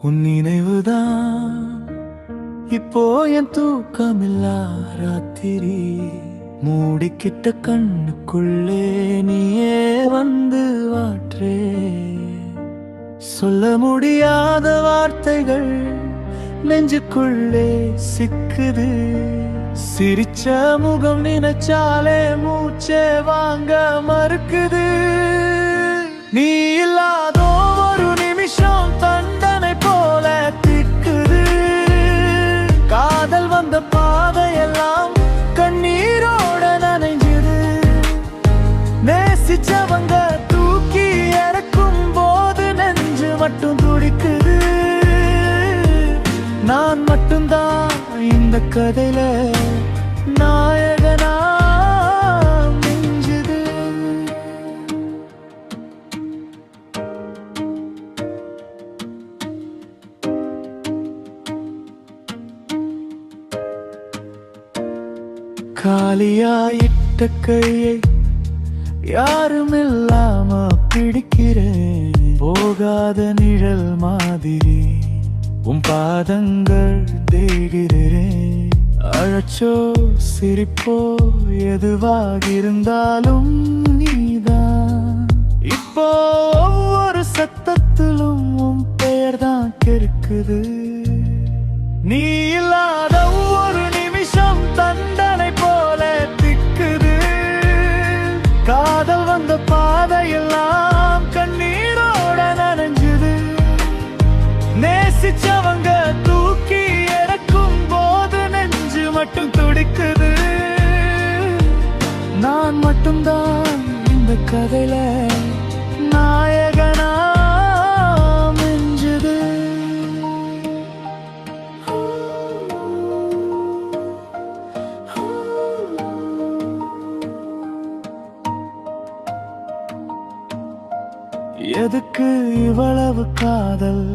உன் நினைவுதான் இப்போ என் தூக்கமில்லா ராத்திரி. மூடிக்கிட்ட கண்ணுக்குள்ளே நீயே வந்து வாற்றே. சொல்ல முடியாத வார்த்தைகள் நெஞ்சுக்குள்ளே சிக்குது. சிரிச்ச முகம் நினைச்சாலே மூச்சே வாங்க மறுக்குது. நீ இல்லாதோ ஒரு நிமிஷம் தண்டனை போல திக்குது. காதல் வந்த பாதையெல்லாம் கண்ணீரோட நனைஞ்சுது. நேசிச்சவங்க தூக்கி இறக்கும் போது நெஞ்சு மட்டும் துடிக்குது. நான் மட்டும்தான் இந்த கதையில நாயகனா மிஞ்சுது. காலியாயிட்ட கையை யாரும் இல்லாம பிடிக்கிறேன். போகாத நிழல் மாதிரி உன் பாதங்கள் தேகிறேன். அழச்சோ சிரிப்போ எதுவாக இருந்தாலும் நீதான். இப்போ ஒவ்வொரு சத்தத்திலும் உன் பெயர் தான் கெடுக்குது. நீ இல்லாத ஒவ்வொரு நிமிஷம் தண்டனை போல திக்குது. காதல் வந்த பாதையெல்லாம் கண்ணீரோட நனைஞ்சுது. நேசிச்சவங்க தூக்கி இறக்கும் போது நெஞ்சு மட்டும் துடிக்குது. நான் மட்டும்தான் இந்த கதையில நாயகனா மிஞ்சுது. எதுக்கு இவ்வளவு காதல்,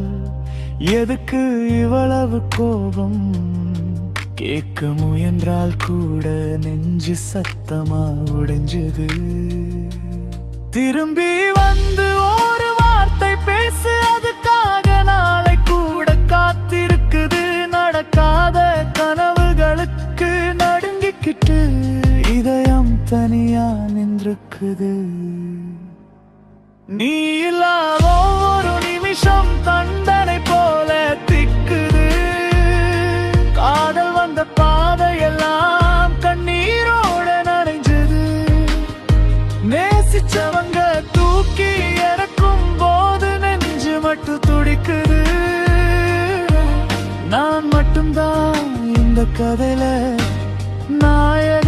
எதுக்கு இவ்வளவு கோபம்? கேட்க முயன்றால் கூட நெஞ்சு சத்தமா உடைஞ்சது. திரும்பி வந்து ஒரு வார்த்தை பேசு, அதுக்காக நாளை கூட காத்திருக்குது. நடக்காத கனவுகளுக்கு நடுங்கிக்கிட்டு இதயம் தனியா நின்றுக்குது. நீ இல்லாத ஒரு நிமிஷம் தண்டனை போல திக்குது. காதல் வந்த பாதையெல்லாம் கண்ணீரோட நனைஞ்சது. நேசிச்சவங்க தூக்கி இறக்கும் போது நெஞ்சு மட்டும் துடிக்குது. நான் மட்டும்தான் இந்த கதையில நாயகன்.